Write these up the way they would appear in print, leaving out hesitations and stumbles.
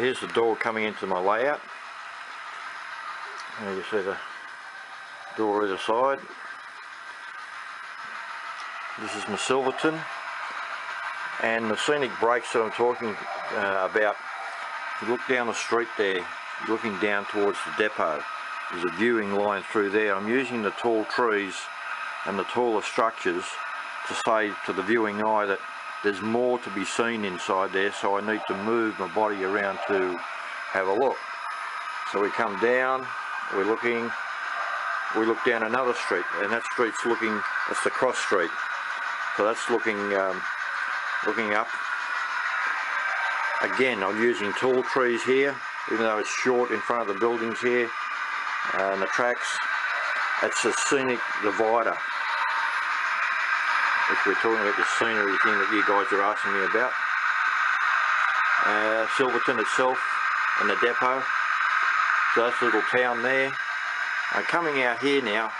here's the door coming into my layout. There you see the door either side. This is my Silverton, and the scenic breaks that I'm talking about. If you look down the street there, looking down towards the depot, there's a viewing line through there. I'm using the tall trees and the taller structures to say to the viewing eye that there's more to be seen inside there, so I need to move my body around to have a look. So we come down, we look down another street, and that street's looking, that's the cross street. So that's looking up. Again, I'm using tall trees here, even though it's short in front of the buildings here and the tracks. It's a scenic divider. If we're talking about the scenery thing that you guys are asking me about. Silverton itself and the depot. So that's a little town there. Coming out here now,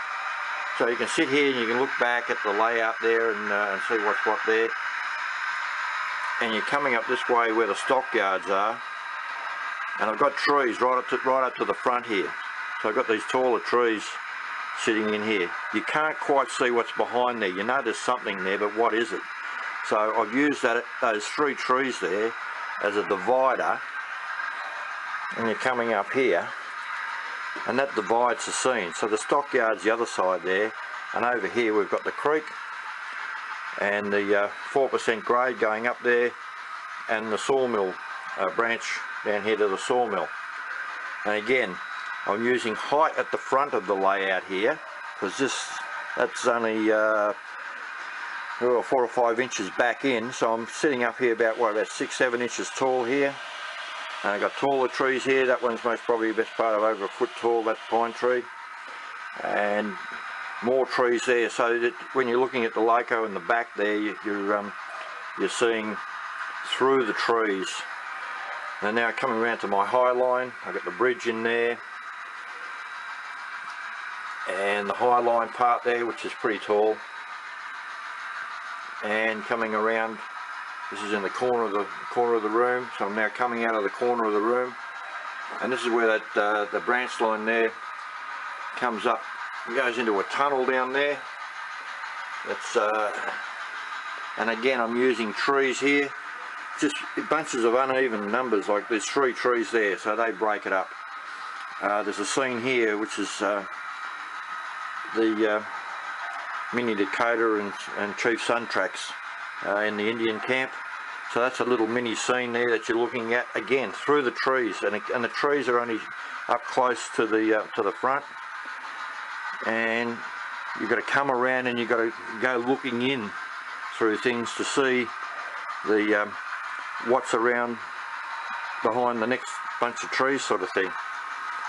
so you can sit here and you can look back at the layout there and see what's what there. And you're coming up this way where the stockyards are, and I've got trees right up to the front here. So I've got these taller trees sitting in here. You can't quite see what's behind there. You know there's something there, but what is it? So I've used those three trees there as a divider, and you're coming up here, and that divides the scene. So the stockyard's the other side there, and over here we've got the creek and the 4% grade going up there, and the sawmill branch down here to the sawmill. And again, I'm using height at the front of the layout here, because that's only 4 or 5 inches back in, so I'm sitting up here about 6-7 inches tall here. And I've got taller trees here. That one's most probably the best part of over a foot tall, that pine tree, and more trees there, so that when you're looking at the loco in the back there, you're seeing through the trees. And now coming around to my high line, I've got the bridge in there, and the high line part there, which is pretty tall. And coming around, this is in the corner of the room, so I'm now coming out of the corner of the room, and this is where that the branch line there comes up and goes into a tunnel down there. That's and again, I'm using trees here, just bunches of uneven numbers, like there's 3 trees there, so they break it up. There's a scene here which is the Mini Dakota and Chief Sun tracks in the Indian camp. So that's a little mini scene there that you're looking at, again through the trees, and the trees are only up close to the front, and you've got to come around and you've got to go looking in through things to see the what's around behind the next bunch of trees, sort of thing,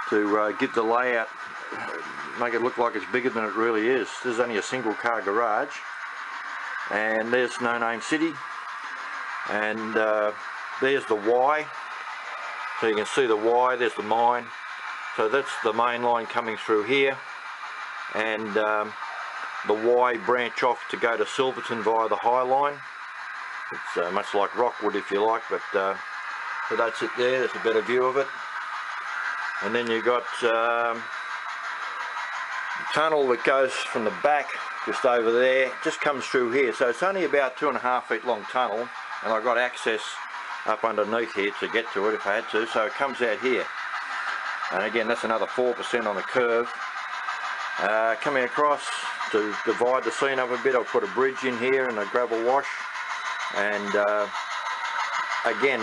to give the layout, make it look like it's bigger than it really is. There's only a single car garage, and there's No Name City, and there's the Y, so you can see the Y, there's the mine, so that's the main line coming through here, and the Y branch off to go to Silverton via the High Line. It's much like Rockwood, if you like, but so that's it there. There's a better view of it. And then you've got the tunnel that goes from the back just over there, just comes through here, so it's only about 2.5 feet long tunnel, and I've got access up underneath here to get to it if I had to, so it comes out here. And again, that's another 4% on the curve. Coming across to divide the scene up a bit, I'll put a bridge in here and a gravel wash, and again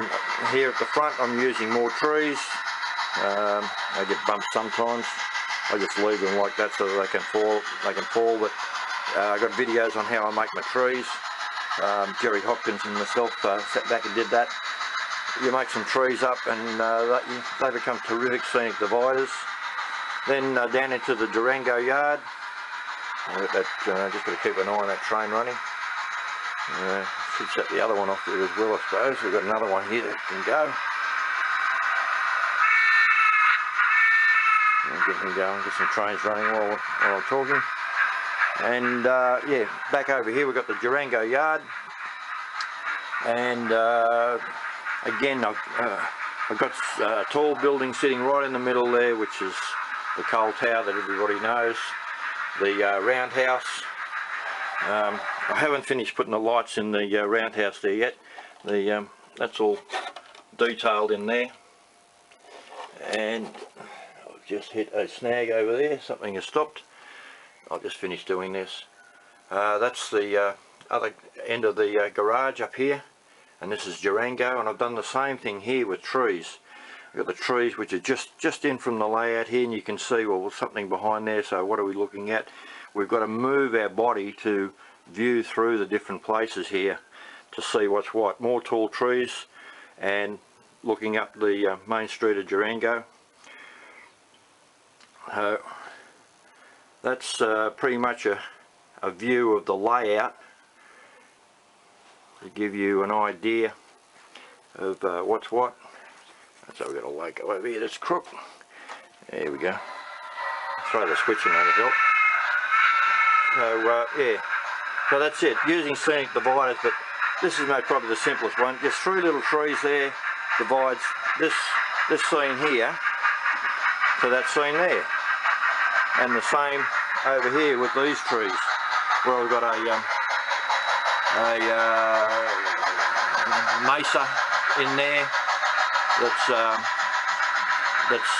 here at the front I'm using more trees. They get bumped sometimes. I just leave them like that so that they can fall. But I got videos on how I make my trees. Jerry Hopkins and myself sat back and did that. You make some trees up, and they become terrific scenic dividers. Then down into the Durango yard. Just got to keep an eye on that train running. Should set the other one off there as well, I suppose. We've got another one here that can go. I'll get him going, get some trains running while I'm talking. And yeah, back over here we've got the Durango yard. And again, I've got a tall building sitting right in the middle there, which is the coal tower that everybody knows. The roundhouse. I haven't finished putting the lights in the roundhouse there yet. That's all detailed in there. And I've just hit a snag over there. Something has stopped. I'll just finish doing this. That's the other end of the garage up here, and this is Durango, and I've done the same thing here with trees. I've got the trees which are just in from the layout here, and you can see, well, there's something behind there. So what are we looking at? We've got to move our body to view through the different places here to see what's what. More tall trees, and looking up the main street of Durango. That's pretty much a view of the layout to give you an idea of what's what. So we've got a logo over here that's crook. There we go. Throw the switch in, that'll help. So yeah, so that's it, using scenic dividers, but this is probably the simplest one. Just 3 little trees there divides this scene here to that scene there, and the same over here with these trees, where we've got a mesa in there that's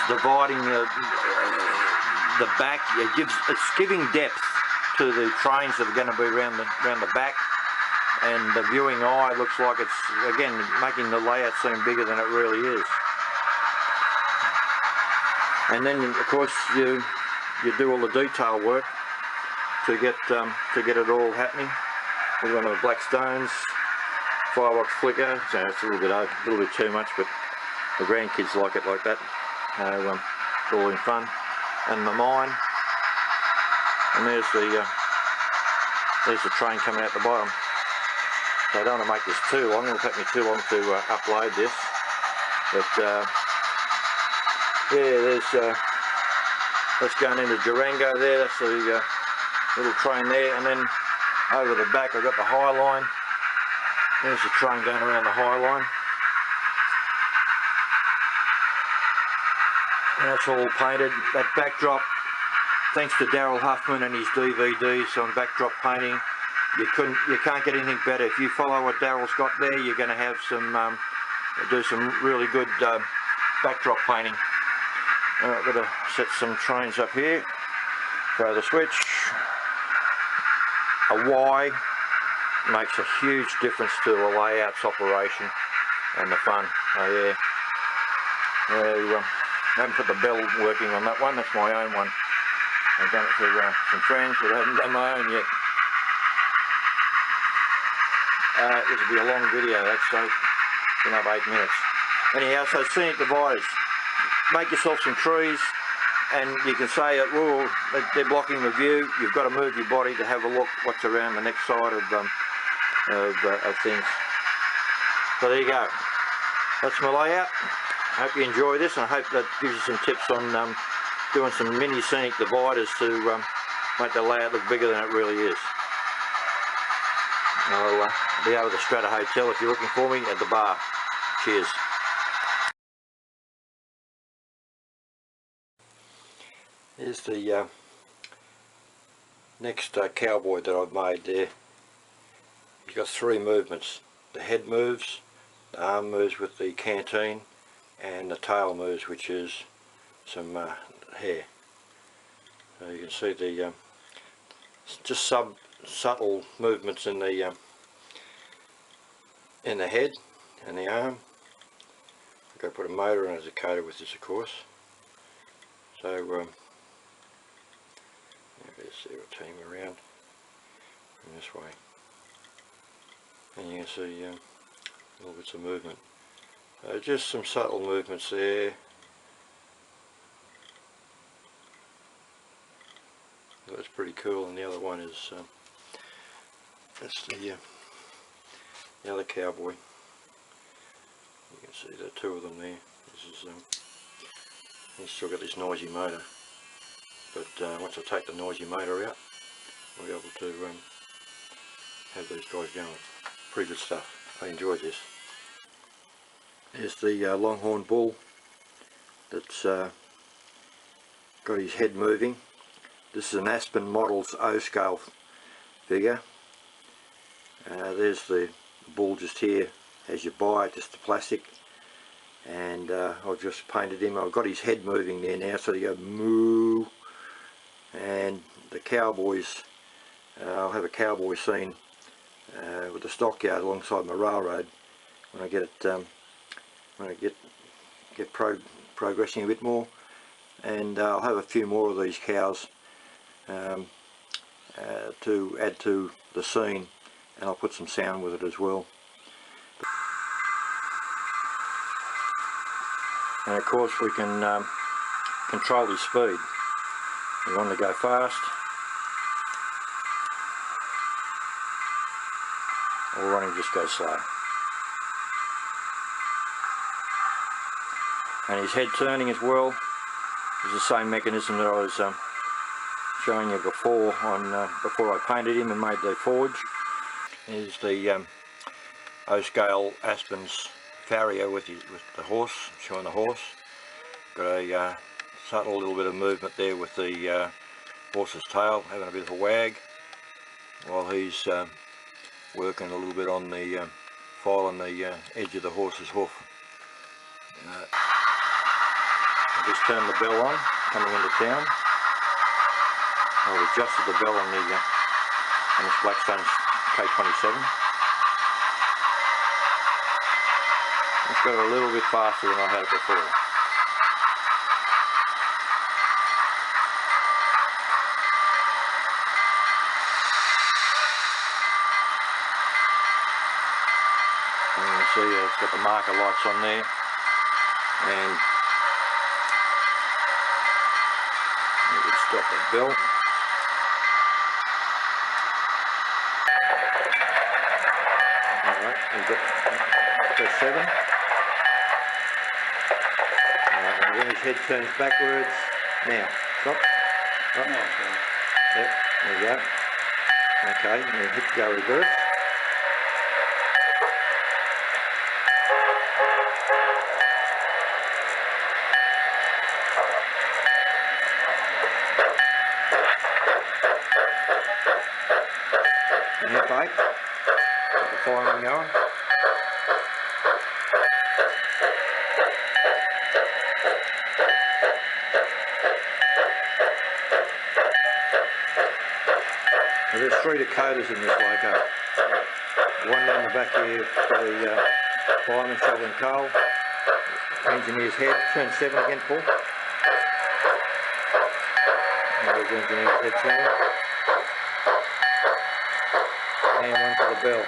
dividing the back. It's giving depth to the trains that are going to be around the back, and the viewing eye looks like it's again making the layout seem bigger than it really is. And then of course you do all the detail work to get it all happening. We're one of the black stones, fireworks flicker, so it's a little bit too much, but the grandkids like it like that. It's all in fun. And the mine, and there's the train coming out the bottom. So I don't want to make this too long. It'll take me too long to upload this. But yeah, that's going into Durango there. That's the little train there, and then over the back I've got the High Line. There's the train going around the High Line. And that's all painted. That backdrop, thanks to Daryl Huffman and his DVDs on backdrop painting, you can't get anything better. If you follow what Daryl's got there, you're going to have do some really good backdrop painting. I've got to set some trains up here. Throw the switch. A Y makes a huge difference to the layout's operation and the fun. Oh yeah. I haven't put the bell working on that one. That's my own one. I've done it for some friends, but I haven't done my own yet. This will be a long video. That's been up 8 minutes. Anyhow, so scenic dividers. Make yourself some trees, and you can say, well, they're blocking the view. You've got to move your body to have a look what's around the next side of things. So there you go. That's my layout. I hope you enjoy this, and I hope that gives you some tips on doing some mini scenic dividers to make the layout look bigger than it really is. I'll be over at the Strata Hotel if you're looking for me at the bar. Cheers. Here's the next cowboy that I've made there. He's got 3 movements. The head moves, the arm moves with the canteen, and the tail moves, which is some hair. So you can see the just subtle movements in the head and the arm. I've got to put a motor in as a coder with this, of course. So let's see, we'll turn him around from this way, and you can see little bits of movement. Just some subtle movements there. That's pretty cool. And the other one is that's the other cowboy. You can see the 2 of them there. This is he's still got this noisy motor, but once I take the noisy motor out, we'll be able to have these guys going. Pretty good stuff. I enjoyed this. There's the longhorn bull that's got his head moving. This is an Aspen Models O scale figure. There's the bull just here as you buy it, just the plastic, and I've just painted him. I've got his head moving there now, so you go moo. And the cowboys, I'll have a cowboy scene with the stockyard alongside my railroad when I get it when I get progressing a bit more, and I'll have a few more of these cows to add to the scene, and I'll put some sound with it as well. And of course we can control his speed. We want to go fast, or we want him to just go slow. And his head turning as well is the same mechanism that I was showing you before before I painted him and made the forge. Here's the O-scale Aspen's farrier with the horse, showing the horse. Got a subtle little bit of movement there with the horse's tail, having a bit of a wag, while he's working a little bit on the file on the edge of the horse's hoof. I just turned the bell on coming into town. I've adjusted the bell on this Blackstone K27. It's got it a little bit faster than I had it before. And you can see it's got the marker lights on there, and you can stop the bell. Alright, we've got press 7. Alright, and when his head turns backwards, now, stop. Right. Yep, there you go. Okay, now hit go reverse. And hit brake. Got the firing going. Now there's 3 Dakotas in this loco. One down the back here for the fireman shoveling coal. Engineer's head. Turn 7 again, Paul. There's engineer's head turning. And one for the bell.